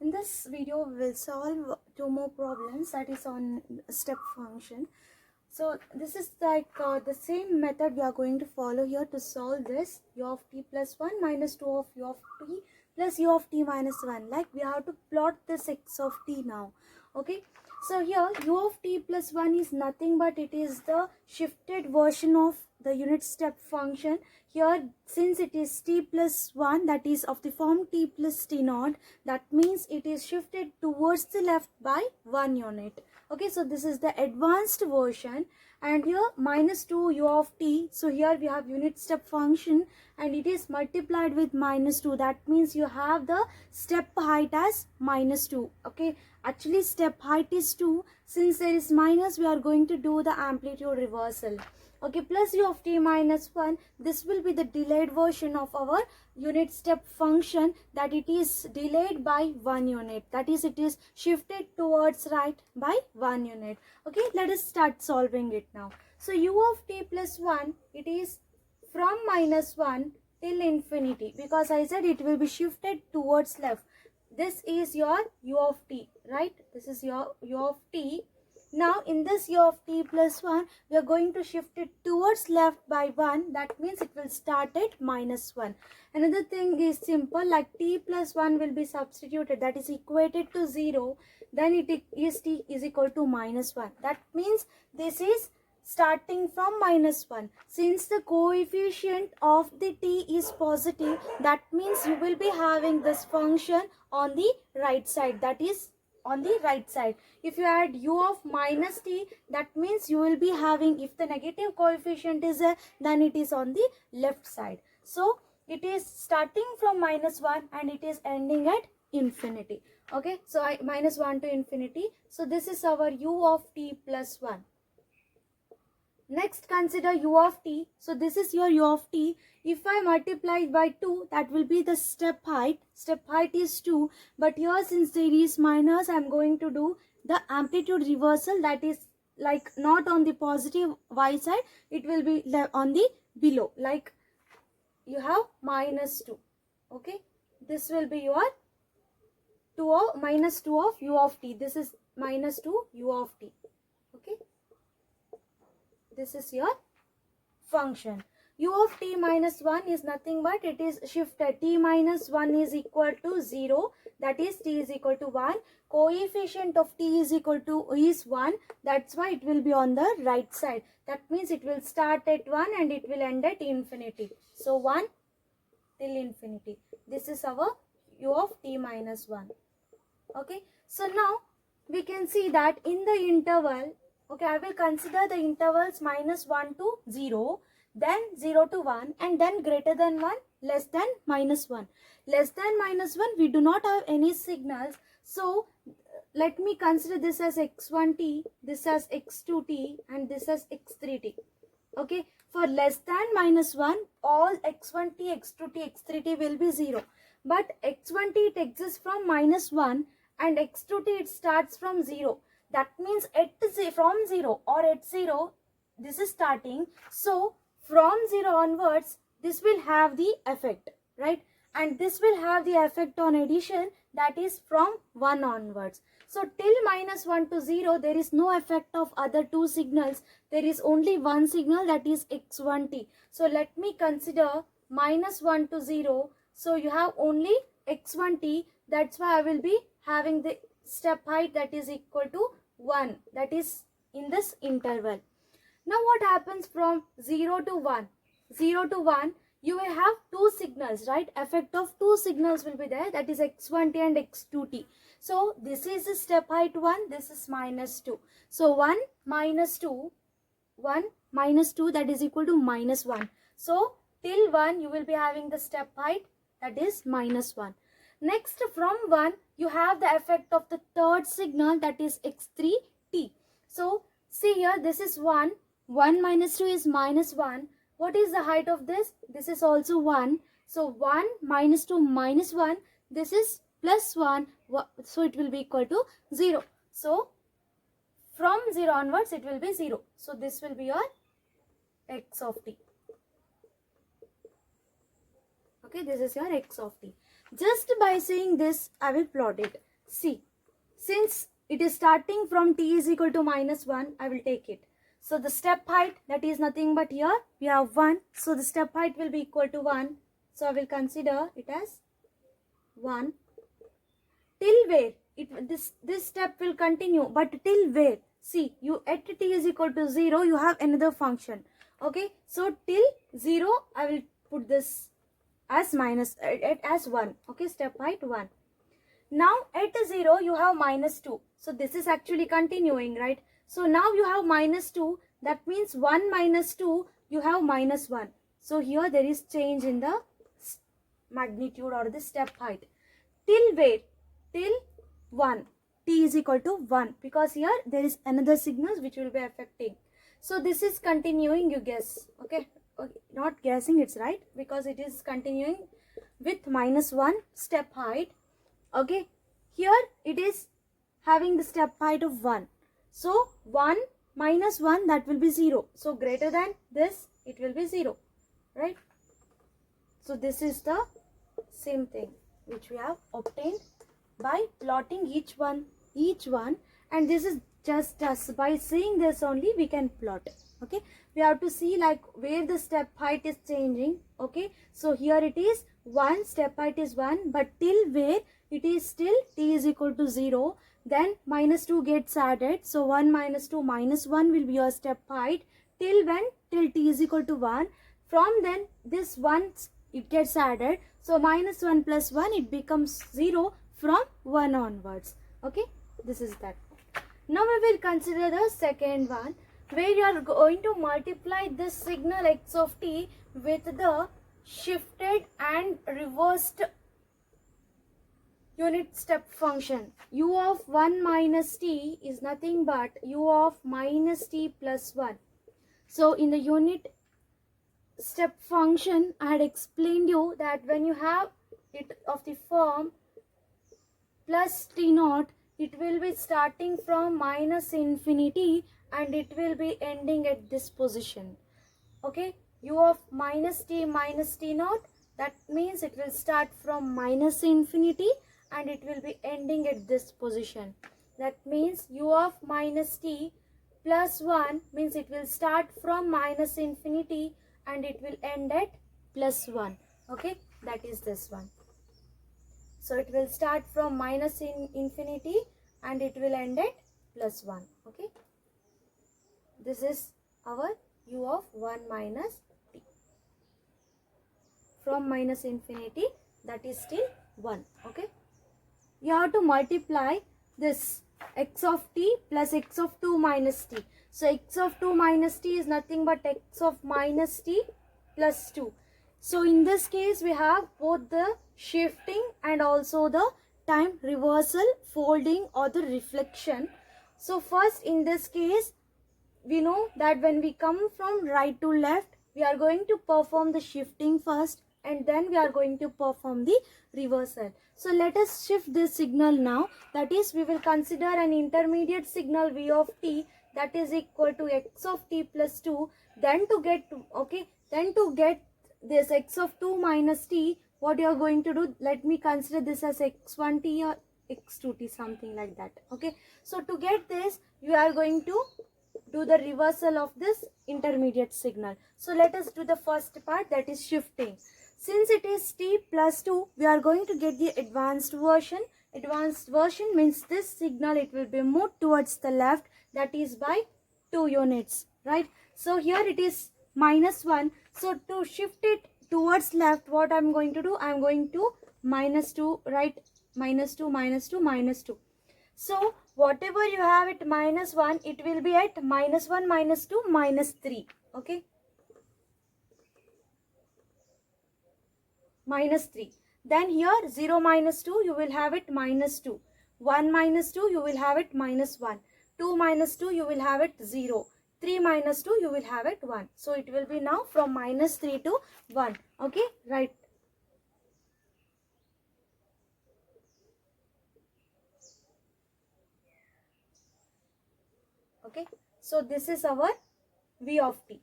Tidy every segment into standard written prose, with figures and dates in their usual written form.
In this video, we will solve two more problems, that is on step function. So this is like the same method we are going to follow here to solve this u of t plus 1 minus 2 of u of t plus u of t minus 1. Like we have to plot this x of t now. Okay. So here u of t plus 1 is nothing but it is the shifted version of the unit step function. Here, since it is t plus 1, that is of the form t plus t naught, that means it is shifted towards the left by 1 unit. Okay, so this is the advanced version, and here minus 2 u of t. So here we have unit step function and it is multiplied with minus 2. That means you have the step height as minus 2. Okay, actually step height is 2. Since there is minus, we are going to do the amplitude reversal. Okay, plus u of t minus 1, this will be the delayed version of our unit step function, that it is delayed by 1 unit. That is, it is shifted towards right by 1 unit. Okay, let us start solving it now. So u of t plus 1, it is from minus 1 till infinity, because I said it will be shifted towards left. This is your u of t, right? This is your u of t. Now in this u of t plus 1, we are going to shift it towards left by 1. That means it will start at minus 1. Another thing is simple, like t plus 1 will be substituted, that is equated to 0. Then it is t is equal to minus 1. That means this is starting from minus 1. Since the coefficient of the t is positive, that means you will be having this function on the right side, that is on the right side. If you add u of minus t, that means you will be having, if the negative coefficient is there, then it is on the left side. So it is starting from minus 1 and it is ending at infinity. Okay, so minus 1 to infinity. So this is our u of t plus 1. Next, consider u of t. So this is your u of t. If I multiply by 2, that will be the step height. Step height is 2. But here, since there is minus, I am going to do the amplitude reversal. That is like not on the positive y side. It will be on the below. Like you have minus 2. Okay. This will be your minus 2 of u of t. This is minus 2 u of t. Okay. This is your function. U of t minus 1 is nothing but it is shifted. T minus 1 is equal to 0. That is t is equal to 1. Coefficient of t is equal to is 1. That's why it will be on the right side. That means it will start at 1 and it will end at infinity. So 1 till infinity. This is our u of t minus 1. Okay. So now we can see that in the interval, okay, I will consider the intervals minus 1 to 0, then 0 to 1, and then greater than 1, less than minus 1. Less than minus 1, we do not have any signals. So let me consider this as x1t, this as x2t, and this as x3t. Okay, for less than minus 1, all x1t, x2t, x3t will be 0. But x1t, it exists from minus 1, and x2t, it starts from 0. That means from 0 or at 0, this is starting. So from 0 onwards, this will have the effect, right? And this will have the effect on addition, that is from 1 onwards. So till minus 1 to 0, there is no effect of other two signals. There is only one signal, that is x1t. So let me consider minus 1 to 0. So you have only x1t. That's why I will be having the step height that is equal to 1, that is in this interval. Now what happens from 0 to 1? 0 to 1, you will have two signals, right? Effect of two signals will be there, that is x1t and x2t. So this is the step height 1, this is minus 2. So 1 minus 2, that is equal to minus 1. So till 1, you will be having the step height, that is minus 1. Next, from 1, you have the effect of the third signal, that is x3t. So see here, this is 1. 1 minus 2 is minus 1. What is the height of this? This is also 1. So 1 minus 2 minus 1. This is plus 1. So it will be equal to 0. So from 0 onwards, it will be 0. So this will be your x of t. Okay, this is your x of t. Just by saying this, I will plot it. see, since it is starting from t is equal to minus 1, I will take it. So the step height, that is nothing but here we have 1. So the step height will be equal to 1. So I will consider it as 1. Till where? This step will continue, but till where? See, you at t is equal to 0, you have another function. Okay, so till 0, I will put this as minus, as 1. Okay, step height 1. Now at 0, you have minus 2. So this is actually continuing, right? So now you have minus 2. That means 1 minus 2, you have minus 1. So here there is change in the magnitude or the step height. Till where? Till 1. T is equal to 1. Because here there is another signals which will be affecting. So this is continuing, you guess. Okay. Not guessing, it's right. Because it is continuing with minus 1 step height. Okay, here it is having the step height of 1. So 1 minus 1, that will be 0. So greater than this, it will be 0, right? So this is the same thing which we have obtained by plotting each one, and this is just us. By seeing this only we can plot. Okay, we have to see like where the step height is changing. Okay, so here it is 1, step height is 1, but till where it is still t is equal to 0, then minus 2 gets added. So 1 minus 2 minus 1 will be your step height. Till when? Till t is equal to 1. From then this 1 it gets added. So minus 1 plus 1, it becomes 0 from 1 onwards. Okay, this is that. Now we will consider the second one, where you are going to multiply this signal x of t with the shifted and reversed unit step function. U of 1 minus t is nothing but u of minus t plus 1. So in the unit step function, I had explained you that when you have it of the form plus t naught, it will be starting from minus infinity and it will be ending at this position. Okay, u of minus t naught, that means it will start from minus infinity and it will be ending at this position. That means u of minus t plus 1 means it will start from minus infinity and it will end at plus 1. Okay, that is this one. So it will start from minus infinity and it will end at plus 1. Okay, this is our u of 1 minus t. From minus infinity, that is still 1. Okay, you have to multiply this x of t plus x of 2 minus t. So x of 2 minus t is nothing but x of minus t plus 2. So in this case we have both the shifting and also the time reversal, folding or the reflection. So first in this case, we know that when we come from right to left, we are going to perform the shifting first and then we are going to perform the reversal. So let us shift this signal now. That is, we will consider an intermediate signal v of t that is equal to x of t plus 2. Then to get, okay, then to get this x of 2 minus t, what you are going to do, let me consider this as x1t or x2t, something like that. Okay, so to get this, you are going to do the reversal of this intermediate signal. So let us do the first part, that is shifting. Since it is t plus 2, we are going to get the advanced version. Advanced version means this signal, it will be moved towards the left, that is by 2 units, right? So here it is minus 1. So to shift it towards left, what I am going to do, I am going to minus 2, right? Minus 2, minus 2, minus 2. So whatever you have at minus 1, it will be at minus 1, minus 2, minus 3. Okay, minus 3. Then here 0 minus 2, you will have it minus 2. 1 minus 2, you will have it minus 1. 2 minus 2, you will have it 0. 3 minus 2, you will have it 1. So it will be now from minus 3 to 1. Okay, right. Okay, so this is our v of t.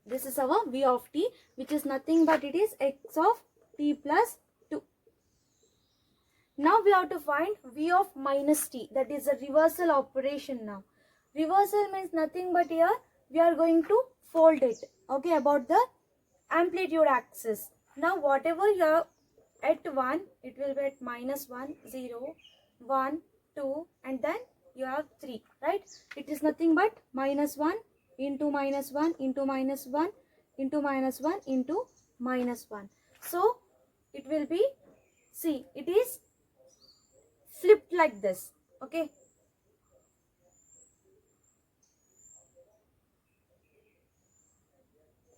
This is our v of t, which is nothing but it is x of t plus 2. Now we have to find v of minus t, that is a reversal operation. Now reversal means nothing but here we are going to fold it, okay, about the amplitude axis. Now whatever you have at 1, it will be at minus 1, 0, 1, 2, and then you have 3, right? It is nothing but minus 1 into minus 1 into minus 1 into minus 1 into minus 1. So it will be, see, it is flipped like this, okay?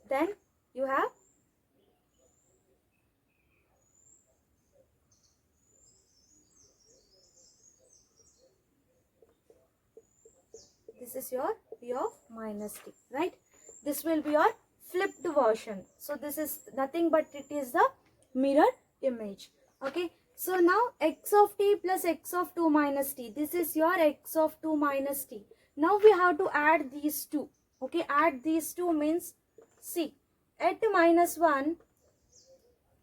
Then you have this is your v of minus t, right? This will be your flipped version. So this is nothing but it is the mirror image, okay? So now x of t plus x of 2 minus t, this is your x of 2 minus t. Now we have to add these two, okay? Add these two means, see, at minus 1,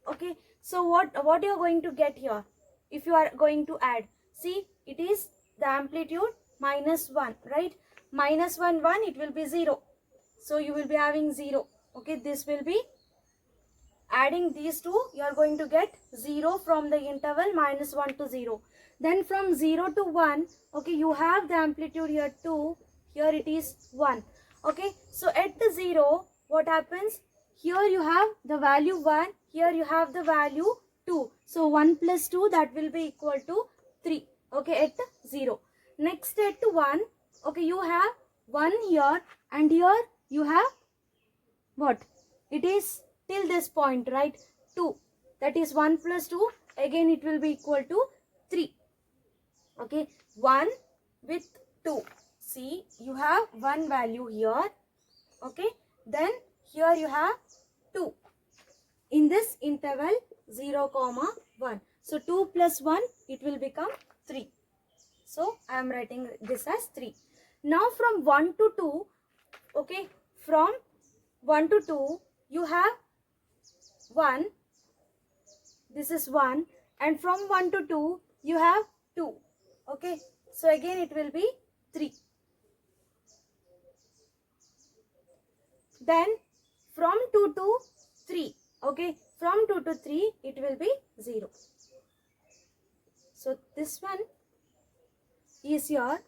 okay, so what you are going to get here if you are going to add? See, it is the amplitude minus 1, right? Minus 1, 1, it will be 0. So you will be having 0, okay? This will be, adding these two, you are going to get 0 from the interval minus 1 to 0. Then from 0 to 1, okay, you have the amplitude here 2, here it is 1, okay? So at the 0, what happens? Here you have the value 1, here you have the value 2. So 1 plus 2, that will be equal to 3, okay, at 0. Next at 1, okay, you have 1 here, and here you have what? It is till this point, right? 2. That is 1 plus 2. Again it will be equal to 3. Okay. 1 with 2. See, you have one value here. Okay. Then here you have 2. In this interval 0, 1. So 2 plus 1, it will become 3. So I am writing this as 3. Now from 1 to 2, okay, from 1 to 2, you have 1, this is 1, and from 1 to 2, you have 2, okay. So again it will be 3. Then from 2 to 3, okay, from 2 to 3, it will be 0. So this one is your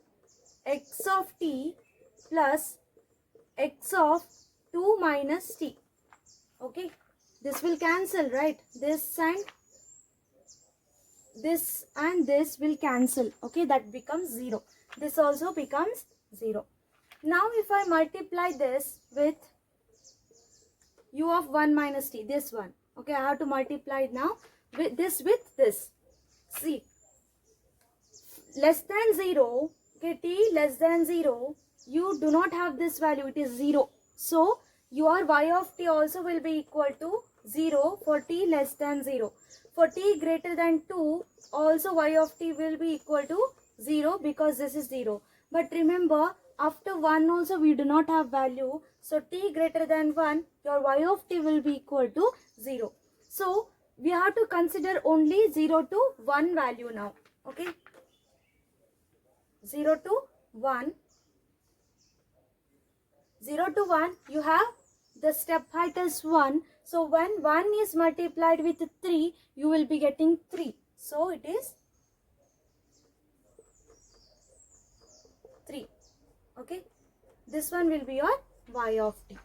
x of t plus x of 2 minus t, okay. This will cancel, right? This and this will cancel, okay. That becomes 0. This also becomes 0. Now if I multiply this with u of 1 minus t, this one, okay, I have to multiply now with this. See, less than 0, okay, t less than 0, you do not have this value, it is 0. So your y of t also will be equal to 0 for t less than 0. For t greater than 2, also y of t will be equal to 0 because this is 0. But remember, after 1 also we do not have value. So t greater than 1, your y of t will be equal to 0. So we have to consider only 0 to 1 value now, okay. 0 to 1. 0 to 1, you have the step height is 1. So when 1 is multiplied with 3, you will be getting 3. So it is 3. Okay. This one will be your y of t.